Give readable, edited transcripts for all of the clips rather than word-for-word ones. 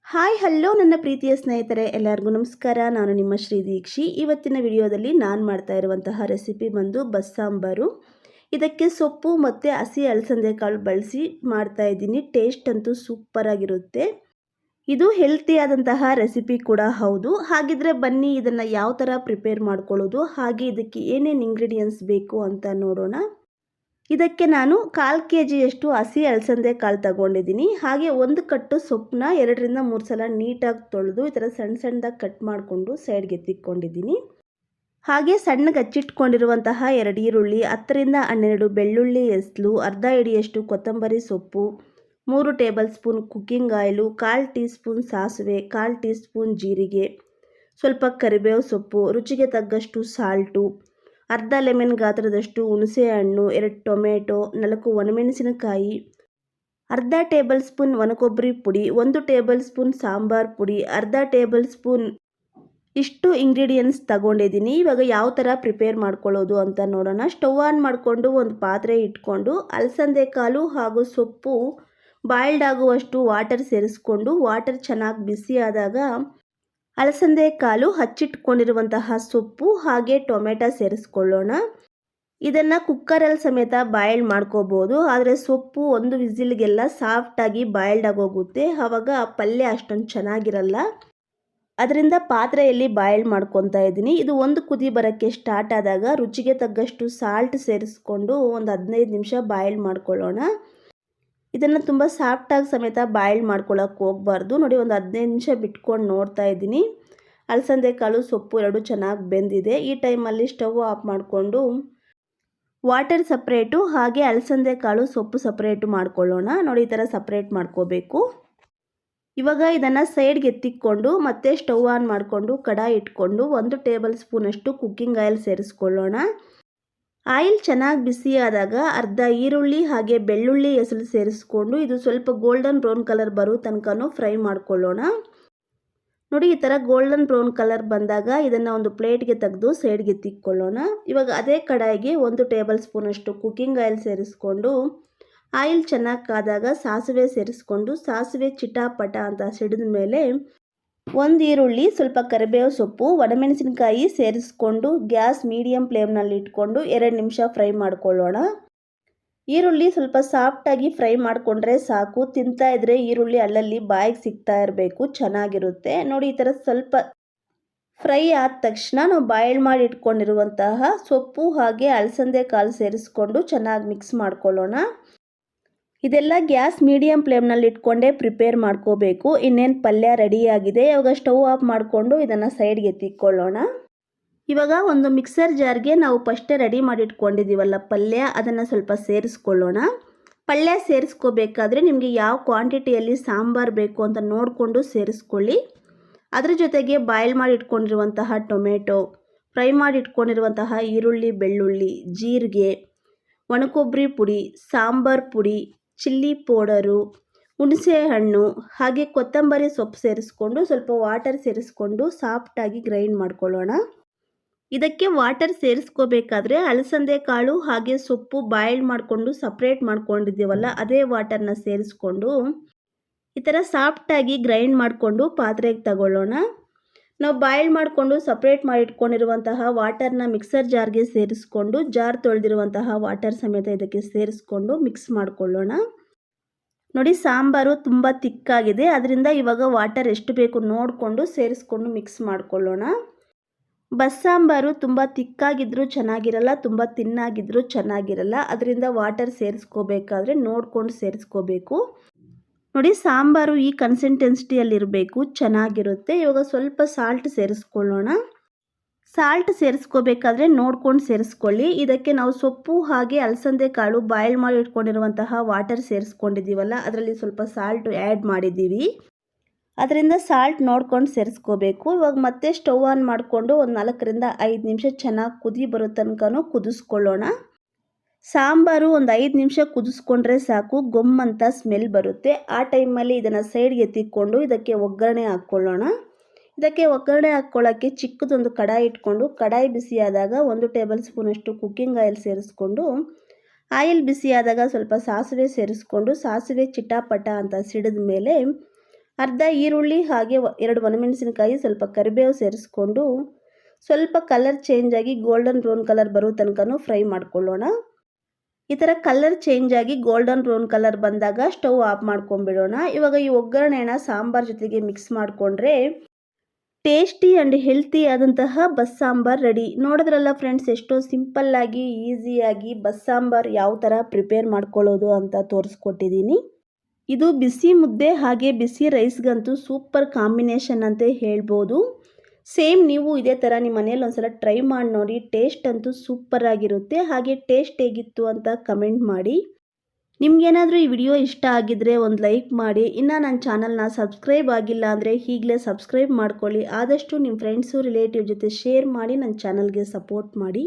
Hi hello ನನ್ನ ಪ್ರೀತಿಯ ಸ್ನೇಹಿತರೆ ಎಲ್ಲರಿಗೂ ನಮಸ್ಕಾರ. ನಾನು ನಿಮ್ಮ ಶ್ರೀ ದೀಕ್ಷಿ. ಇವತ್ತಿನ ವಿಡಿಯೋದಲ್ಲಿ ನಾನು ಮಾಡ್ತಾ ಇರುವಂತಹ ರೆಸಿಪಿ ಬಂದು ಬಸ್ಸಾಂಬಾರು. ಇದಕ್ಕೆ ಸೊಪ್ಪು ಮತ್ತು ಹಸಿ ಅಲಸಂದೆ ಕಾಳು ಬಳಸಿ ಮಾಡ್ತಾ ಇದ್ದೀನಿ. ಟೇಸ್ಟ್ ಅಂತೂ ಸೂಪರ್ ಆಗಿರುತ್ತೆ. ಇದು ಹೆಲ್ತಿ ಆದಂತಹ ರೆಸಿಪಿ ಕೂಡ ಹೌದು. ಹಾಗಿದ್ರೆ ಬನ್ನಿ ಇದನ್ನು ಯಾವ ಥರ ಪ್ರಿಪೇರ್ ಮಾಡ್ಕೊಳ್ಳೋದು, ಹಾಗೆ ಇದಕ್ಕೆ ಏನೇನು ಇಂಗ್ರೀಡಿಯೆಂಟ್ಸ್ ಬೇಕು ಅಂತ ನೋಡೋಣ. ಇದಕ್ಕೆ ನಾನು 1/4 kgಯಷ್ಟು ಹಸಿ ಅಲಸಂದೆ ಕಾಳು ತಗೊಂಡಿದ್ದೀನಿ. ಹಾಗೆ ಒಂದು ಕಟ್ಟು ಸೊಪ್ಪನ್ನ 2 ರಿಂದ 3 ಸಲ ನೀಟಾಗಿ ತೊಳೆದು ಈ ಥರ ಸಣ್ಣ ಸಣ್ಣದಾಗಿ ಕಟ್ ಮಾಡಿಕೊಂಡು ಸೈಡ್ಗೆ ಎತ್ತಿಟ್ಕೊಂಡಿದ್ದೀನಿ. ಹಾಗೆ ಸಣ್ಣಗೆ ಹಚ್ಚಿಟ್ಕೊಂಡಿರುವಂತಹ 2 ಈರುಳ್ಳಿ, 10 ರಿಂದ 12 ಬೆಳ್ಳುಳ್ಳಿ ಎಸಳು, ಅರ್ಧ ಹಿಡಿಯಷ್ಟು ಕೊತ್ತಂಬರಿ ಸೊಪ್ಪು, 3 table spoon cooking oil, 1/4 tea spoon ಸಾಸಿವೆ, 1/4 ಟೀ ಸ್ಪೂನ್ ಜೀರಿಗೆ, ಸ್ವಲ್ಪ ಕರಿಬೇವು ಸೊಪ್ಪು, ರುಚಿಗೆ ತಕ್ಕಷ್ಟು ಸಾಲ್ಟು, ಅರ್ಧ ಲೆಮನ್ ಗಾತ್ರದಷ್ಟು ಹುಣಸೆ ಹಣ್ಣು, 2 ಟೊಮೆಟೊ, 4 ಒಣಮೆಣಸಿನಕಾಯಿ, ಅರ್ಧ ಟೇಬಲ್ ಸ್ಪೂನ್ ಒಣಕೊಬ್ಬರಿ ಪುಡಿ, 1 ಟೇಬಲ್ ಸ್ಪೂನ್ ಸಾಂಬಾರ್ ಪುಡಿ, ಅರ್ಧ ಟೇಬಲ್ ಸ್ಪೂನ್ ಇಷ್ಟು ಇಂಗ್ರೀಡಿಯೆಂಟ್ಸ್ ತಗೊಂಡಿದ್ದೀನಿ. ಇವಾಗ ಯಾವ ಥರ ಪ್ರಿಪೇರ್ ಮಾಡ್ಕೊಳ್ಳೋದು ಅಂತ ನೋಡೋಣ. ಸ್ಟವ್ ಆನ್ ಮಾಡಿಕೊಂಡು ಒಂದು ಪಾತ್ರೆ ಇಟ್ಕೊಂಡು ಅಲಸಂದೆ ಕಾಳು ಹಾಗೂ ಸೊಪ್ಪು ಬಾಯ್ಲ್ಡ್ ಆಗುವಷ್ಟು ವಾಟರ್ ಸೇರಿಸ್ಕೊಂಡು ವಾಟರ್ ಚೆನ್ನಾಗಿ ಬಿಸಿ ಆದಾಗ ಅಲಸಂದೆ ಕಾಳು, ಹಚ್ಚಿಟ್ಕೊಂಡಿರುವಂತಹ ಸೊಪ್ಪು ಹಾಗೆ ಟೊಮೆಟೊ ಸೇರಿಸ್ಕೊಳ್ಳೋಣ. ಇದನ್ನು ಕುಕ್ಕರಲ್ಲಿ ಸಮೇತ ಬಾಯ್ಲ್ಡ್ ಮಾಡ್ಕೋಬೋದು. ಆದರೆ ಸೊಪ್ಪು ಒಂದು ವಿಸಿಲ್ಗೆಲ್ಲ ಸಾಫ್ಟಾಗಿ ಬಾಯ್ಲ್ಡ್ ಆಗೋಗುತ್ತೆ. ಆವಾಗ ಪಲ್ಯ ಅಷ್ಟೊಂದು ಚೆನ್ನಾಗಿರಲ್ಲ. ಅದರಿಂದ ಪಾತ್ರೆಯಲ್ಲಿ ಬಾಯ್ಲ್ಡ್ ಮಾಡ್ಕೊತಾ ಇದ್ದೀನಿ. ಇದು ಒಂದು ಕುದಿ ಬರೋಕ್ಕೆ ಸ್ಟಾರ್ಟ್ ಆದಾಗ ರುಚಿಗೆ ತగ్గಷ್ಟು ಸಾಲ್ಟ್ ಸೇರಿಸ್ಕೊಂಡು ಒಂದು 15 ನಿಮಿಷ ಬಾಯ್ಲ್ಡ್ ಮಾಡ್ಕೊಳ್ಳೋಣ. ಇದನ್ನು ತುಂಬ ಸಾಫ್ಟಾಗಿ ಸಮೇತ ಬಾಯ್ಲ್ಡ್ ಮಾಡ್ಕೊಳ್ಳೋಕೆ ಹೋಗಬಾರ್ದು. ನೋಡಿ, ಒಂದು 15 ನಿಮಿಷ ಬಿಟ್ಕೊಂಡು ನೋಡ್ತಾ ಇದ್ದೀನಿ. ಅಲಸಂದೆ ಕಾಳು ಸೊಪ್ಪು ಎರಡು ಚೆನ್ನಾಗಿ ಬೆಂದಿದೆ. ಈ ಟೈಮಲ್ಲಿ ಸ್ಟವ್ ಆಫ್ ಮಾಡಿಕೊಂಡು ವಾಟರ್ ಸಪ್ರೇಟು ಹಾಗೆ ಅಲಸಂದೆ ಕಾಳು ಸೊಪ್ಪು ಸಪ್ರೇಟು ಮಾಡ್ಕೊಳ್ಳೋಣ. ನೋಡಿ, ಈ ಥರ ಸಪ್ರೇಟ್ ಮಾಡ್ಕೋಬೇಕು. ಇವಾಗ ಇದನ್ನು ಸೈಡ್ಗೆ ಎತ್ತಿಕೊಂಡು ಮತ್ತೆ ಸ್ಟವ್ ಆನ್ ಮಾಡಿಕೊಂಡು ಕಡಾಯಿ ಇಟ್ಕೊಂಡು 1 ಟೇಬಲ್ ಸ್ಪೂನಷ್ಟು ಕುಕ್ಕಿಂಗ್ ಆಯಿಲ್ ಸೇರಿಸ್ಕೊಳ್ಳೋಣ. ಆಯಿಲ್ ಚೆನ್ನಾಗಿ ಬಿಸಿ ಆದಾಗ ಅರ್ಧ ಈರುಳ್ಳಿ ಹಾಗೆ ಬೆಳ್ಳುಳ್ಳಿ ಎಸಳು ಸೇರಿಸ್ಕೊಂಡು ಇದು ಸ್ವಲ್ಪ ಗೋಲ್ಡನ್ ಬ್ರೌನ್ ಕಲರ್ ಬರೋ ತನಕನೂ ಫ್ರೈ ಮಾಡ್ಕೊಳ್ಳೋಣ. ನೋಡಿ, ಈ ಥರ ಗೋಲ್ಡನ್ ಬ್ರೌನ್ ಕಲರ್ ಬಂದಾಗ ಇದನ್ನು ಒಂದು ಪ್ಲೇಟ್ಗೆ ತೆಗೆದು ಸೈಡ್ಗೆ ಎತ್ತಿಕೊಳ್ಳೋಣ. ಇವಾಗ ಅದೇ ಕಡಾಯಿಗೆ 1 ಟೇಬಲ್ ಸ್ಪೂನಷ್ಟು ಕುಕ್ಕಿಂಗ್ ಆಯಿಲ್ ಸೇರಿಸ್ಕೊಂಡು ಆಯಿಲ್ ಚೆನ್ನಾಗಿ ಕಾದಾಗ ಸಾಸಿವೆ ಸೇರಿಸ್ಕೊಂಡು ಸಾಸಿವೆ ಚಿಟಾಪಟ ಅಂತ ಸಿಡಿದ ಮೇಲೆ 1 ಈರುಳ್ಳಿ, ಸ್ವಲ್ಪ ಕರಿಬೇವು ಸೊಪ್ಪು, ಒಣಮೆಣಸಿನಕಾಯಿ ಸೇರಿಸ್ಕೊಂಡು ಗ್ಯಾಸ್ ಮೀಡಿಯಮ್ ಫ್ಲೇಮ್ನಲ್ಲಿ ಇಟ್ಕೊಂಡು 2 ನಿಮಿಷ ಫ್ರೈ ಮಾಡ್ಕೊಳ್ಳೋಣ. ಈರುಳ್ಳಿ ಸ್ವಲ್ಪ ಸಾಫ್ಟಾಗಿ ಫ್ರೈ ಮಾಡಿಕೊಂಡ್ರೆ ಸಾಕು. ತಿಂತಾ ಇದ್ರೆ ಈರುಳ್ಳಿ ಅಲ್ಲಲ್ಲಿ ಬಾಯಿಗೆ ಸಿಗ್ತಾ ಇರಬೇಕು, ಚೆನ್ನಾಗಿರುತ್ತೆ. ನೋಡಿ, ಈ ಥರ ಸ್ವಲ್ಪ ಫ್ರೈ ಆದ ತಕ್ಷಣ ನಾವು ಬಾಯ್ಲ್ಡ್ ಮಾಡಿ ಇಟ್ಕೊಂಡಿರುವಂತಹ ಸೊಪ್ಪು ಹಾಗೆ ಅಲಸಂದೆ ಕಾಳು ಸೇರಿಸ್ಕೊಂಡು ಚೆನ್ನಾಗಿ ಮಿಕ್ಸ್ ಮಾಡ್ಕೊಳ್ಳೋಣ. ಇದೆಲ್ಲ ಗ್ಯಾಸ್ ಮೀಡಿಯಮ್ ಫ್ಲೇಮ್ನಲ್ಲಿ ಇಟ್ಕೊಂಡೇ ಪ್ರಿಪೇರ್ ಮಾಡ್ಕೋಬೇಕು. ಇನ್ನೇನು ಪಲ್ಯ ರೆಡಿಯಾಗಿದೆ. ಇವಾಗ ಸ್ಟವ್ ಆಫ್ ಮಾಡಿಕೊಂಡು ಇದನ್ನು ಸೈಡ್ಗೆ ಎತ್ತಿಕೊಳ್ಳೋಣ. ಇವಾಗ ಒಂದು ಮಿಕ್ಸರ್ ಜಾರ್ಗೆ ನಾವು ಫಸ್ಟೇ ರೆಡಿ ಮಾಡಿ ಇಟ್ಕೊಂಡಿದ್ದೀವಲ್ಲ ಪಲ್ಯ, ಅದನ್ನು ಸ್ವಲ್ಪ ಸೇರಿಸ್ಕೊಳ್ಳೋಣ. ಪಲ್ಯ ಸೇರಿಸ್ಕೋಬೇಕಾದ್ರೆ ನಿಮಗೆ ಯಾವ ಕ್ವಾಂಟಿಟಿಯಲ್ಲಿ ಸಾಂಬಾರು ಬೇಕು ಅಂತ ನೋಡಿಕೊಂಡು ಸೇರಿಸ್ಕೊಳ್ಳಿ. ಅದ್ರ ಜೊತೆಗೆ ಬಾಯ್ಲ್ ಮಾಡಿ ಇಟ್ಕೊಂಡಿರುವಂತಹ ಟೊಮೆಟೊ, ಫ್ರೈ ಮಾಡಿ ಇಟ್ಕೊಂಡಿರುವಂತಹ ಈರುಳ್ಳಿ, ಬೆಳ್ಳುಳ್ಳಿ, ಜೀರಿಗೆ, ಒಣಕೊಬ್ಬರಿ ಪುಡಿ, ಸಾಂಬಾರು ಪುಡಿ, ಚಿಲ್ಲಿ ಪೌಡರು, ಹುಣಸೆ ಹಣ್ಣು ಹಾಗೆ ಕೊತ್ತಂಬರಿ ಸೊಪ್ಪು ಸೇರಿಸ್ಕೊಂಡು ಸ್ವಲ್ಪ ವಾಟರ್ ಸೇರಿಸ್ಕೊಂಡು ಸಾಫ್ಟಾಗಿ ಗ್ರೈಂಡ್ ಮಾಡ್ಕೊಳ್ಳೋಣ. ಇದಕ್ಕೆ ವಾಟರ್ ಸೇರಿಸ್ಕೋಬೇಕಾದ್ರೆ ಅಲಸಂದೆ ಕಾಳು ಹಾಗೆ ಸೊಪ್ಪು ಬಾಯ್ಲ್ಡ್ ಮಾಡಿಕೊಂಡು ಸಪ್ರೇಟ್ ಮಾಡ್ಕೊಂಡಿದ್ದೀವಲ್ಲ ಅದೇ ವಾಟರ್ನ ಸೇರಿಸ್ಕೊಂಡು ಈ ಥರ ಸಾಫ್ಟಾಗಿ ಗ್ರೈಂಡ್ ಮಾಡಿಕೊಂಡು ಪಾತ್ರೆಗೆ ತಗೊಳ್ಳೋಣ. ನಾವು ಬಾಯ್ಲ್ ಮಾಡಿಕೊಂಡು ಸಪ್ರೇಟ್ ಮಾಡಿ ಇಟ್ಕೊಂಡಿರುವಂತಹ ವಾಟರ್ನ ಮಿಕ್ಸರ್ ಜಾರ್ಗೆ ಸೇರಿಸ್ಕೊಂಡು ಜಾರ್ ತೊಳೆದಿರುವಂತಹ ವಾಟರ್ ಸಮೇತ ಇದಕ್ಕೆ ಸೇರಿಸ್ಕೊಂಡು ಮಿಕ್ಸ್ ಮಾಡಿಕೊಳ್ಳೋಣ. ನೋಡಿ, ಸಾಂಬಾರು ತುಂಬ ತಿಕ್ಕಾಗಿದೆ. ಅದರಿಂದ ಇವಾಗ ವಾಟರ್ ಎಷ್ಟು ಬೇಕು ನೋಡಿಕೊಂಡು ಸೇರಿಸ್ಕೊಂಡು ಮಿಕ್ಸ್ ಮಾಡಿಕೊಳ್ಳೋಣ. ಬಸ್ಸಾಂಬಾರು ತುಂಬ ತಿಕ್ಕಾಗಿದ್ದರೂ ಚೆನ್ನಾಗಿರಲ್ಲ, ತುಂಬ ತಿನ್ನಾಗಿದ್ದರೂ ಚೆನ್ನಾಗಿರಲ್ಲ. ಅದರಿಂದ ವಾಟರ್ ಸೇರಿಸ್ಕೋಬೇಕಾದ್ರೆ ನೋಡಿಕೊಂಡು ಸೇರಿಸ್ಕೋಬೇಕು. ನೋಡಿ, ಸಾಂಬಾರು ಈ ಕನ್ಸಿಸ್ಟೆನ್ಸಿಯಲ್ಲಿರಬೇಕು, ಚೆನ್ನಾಗಿರುತ್ತೆ. ಇವಾಗ ಸ್ವಲ್ಪ ಸಾಲ್ಟ್ ಸೇರಿಸ್ಕೊಳ್ಳೋಣ. ಸಾಲ್ಟ್ ಸೇರಿಸ್ಕೋಬೇಕಾದ್ರೆ ನೋಡ್ಕೊಂಡು ಸೇರಿಸ್ಕೊಳ್ಳಿ. ಇದಕ್ಕೆ ನಾವು ಸೊಪ್ಪು ಹಾಗೆ ಅಲಸಂದೆ ಕಾಳು ಬಾಯ್ಲ್ ಮಾಡಿ ಇಟ್ಕೊಂಡಿರುವಂತಹ ವಾಟರ್ ಸೇರಿಸ್ಕೊಂಡಿದ್ದೀವಲ್ಲ ಅದರಲ್ಲಿ ಸ್ವಲ್ಪ ಸಾಲ್ಟ್ ಆ್ಯಡ್ ಮಾಡಿದ್ದೀವಿ. ಅದರಿಂದ ಸಾಲ್ಟ್ ನೋಡ್ಕೊಂಡು ಸೇರಿಸ್ಕೋಬೇಕು. ಇವಾಗ ಮತ್ತೆ ಸ್ಟವ್ ಆನ್ ಮಾಡಿಕೊಂಡು ಒಂದು 4 ರಿಂದ 5 ನಿಮಿಷ ಚೆನ್ನಾಗಿ ಕುದಿ ಬರೋ ತನಕನೂ ಕುದಿಸ್ಕೊಳ್ಳೋಣ. ಸಾಂಬಾರು ಒಂದು 5 ನಿಮಿಷ ಕುದಿಸ್ಕೊಂಡ್ರೆ ಸಾಕು, ಗೊಮ್ಮಂತ ಸ್ಮೆಲ್ ಬರುತ್ತೆ. ಆ ಟೈಮಲ್ಲಿ ಇದನ್ನು ಸೈಡ್ಗೆ ಎತ್ತಿಕೊಂಡು ಇದಕ್ಕೆ ಒಗ್ಗರಣೆ ಹಾಕ್ಕೊಳ್ಳೋಣ. ಇದಕ್ಕೆ ಒಗ್ಗರಣೆ ಹಾಕ್ಕೊಳ್ಳೋಕ್ಕೆ ಚಿಕ್ಕದೊಂದು ಕಡಾಯಿ ಇಟ್ಕೊಂಡು ಕಡಾಯಿ ಬಿಸಿಯಾದಾಗ 1 ಟೇಬಲ್ ಸ್ಪೂನಷ್ಟು ಕುಕ್ಕಿಂಗ್ ಆಯಿಲ್ ಸೇರಿಸ್ಕೊಂಡು ಆಯಿಲ್ ಬಿಸಿಯಾದಾಗ ಸ್ವಲ್ಪ ಸಾಸಿವೆ ಸೇರಿಸ್ಕೊಂಡು ಸಾಸಿವೆ ಚಿಟಾಪಟ ಅಂತ ಸಿಡಿದ ಮೇಲೆ ಅರ್ಧ ಈರುಳ್ಳಿ ಹಾಗೆ 2 ಒಣಮೆಣಸಿನಕಾಯಿ ಸ್ವಲ್ಪ ಕರಿಬೇವು ಸೇರಿಸ್ಕೊಂಡು ಸ್ವಲ್ಪ ಕಲರ್ ಚೇಂಜ್ ಆಗಿ ಗೋಲ್ಡನ್ ಬ್ರೌನ್ ಕಲರ್ ಬರೋ ತನಕನೂ ಫ್ರೈ ಮಾಡ್ಕೊಳ್ಳೋಣ. ಈ ಥರ ಕಲರ್ ಚೇಂಜ್ ಆಗಿ ಗೋಲ್ಡನ್ ಬ್ರೌನ್ ಕಲರ್ ಬಂದಾಗ ಸ್ಟವ್ ಆಫ್ ಮಾಡ್ಕೊಂಡ್ಬಿಡೋಣ. ಇವಾಗ ಈ ಒಗ್ಗರಣೆನ ಸಾಂಬಾರ್ ಜೊತೆಗೆ ಮಿಕ್ಸ್ ಮಾಡಿಕೊಂಡ್ರೆ ಟೇಸ್ಟಿ ಆ್ಯಂಡ್ ಹೆಲ್ತಿ ಆದಂತಹ ಬಸ್ಸಾಂಬಾರ್ ರೆಡಿ. ನೋಡಿದ್ರಲ್ಲ ಫ್ರೆಂಡ್ಸ್, ಎಷ್ಟೋ ಸಿಂಪಲ್ಲಾಗಿ ಈಸಿಯಾಗಿ ಬಸ್ಸಾಂಬಾರ್ ಯಾವ ಥರ ಪ್ರಿಪೇರ್ ಮಾಡ್ಕೊಳ್ಳೋದು ಅಂತ ತೋರಿಸ್ಕೊಟ್ಟಿದ್ದೀನಿ. ಇದು ಬಿಸಿ ಮುದ್ದೆ ಹಾಗೆ ಬಿಸಿ ರೈಸ್ಗಂತೂ ಸೂಪರ್ ಕಾಂಬಿನೇಷನ್ ಅಂತ ಹೇಳ್ಬೋದು. ಸೇಮ್ ನೀವು ಇದೇ ಥರ ನಿಮ್ಮ ಮನೇಲಿ ಒಂದ್ಸಲ ಟ್ರೈ ಮಾಡಿ ನೋಡಿ. ಟೇಸ್ಟ್ ಅಂತೂ ಸೂಪರ್ ಆಗಿರುತ್ತೆ. ಹಾಗೆ ಟೇಸ್ಟ್ ಹೇಗಿತ್ತು ಅಂತ ಕಮೆಂಟ್ ಮಾಡಿ. ನಿಮಗೇನಾದರೂ ಈ ವಿಡಿಯೋ ಇಷ್ಟ ಆಗಿದ್ದರೆ ಒಂದು ಲೈಕ್ ಮಾಡಿ. ಇನ್ನು ನನ್ನ ಚಾನಲ್ನ ಸಬ್ಸ್ಕ್ರೈಬ್ ಆಗಿಲ್ಲ ಅಂದರೆ ಈಗಲೇ ಸಬ್ಸ್ಕ್ರೈಬ್ ಮಾಡ್ಕೊಳ್ಳಿ. ಆದಷ್ಟು ನಿಮ್ಮ ಫ್ರೆಂಡ್ಸು ರಿಲೇಟಿವ್ ಜೊತೆ ಶೇರ್ ಮಾಡಿ ನನ್ನ ಚಾನಲ್ಗೆ ಸಪೋರ್ಟ್ ಮಾಡಿ.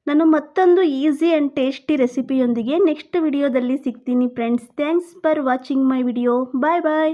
ನಾನು ಮತ್ತೊಂದು ಈಸಿ ಆ್ಯಂಡ್ ಟೇಸ್ಟಿ ರೆಸಿಪಿಯೊಂದಿಗೆ ನೆಕ್ಸ್ಟ್ ವಿಡಿಯೋದಲ್ಲಿ ಸಿಗ್ತೀನಿ friends. Thanks for watching my video. Bye bye.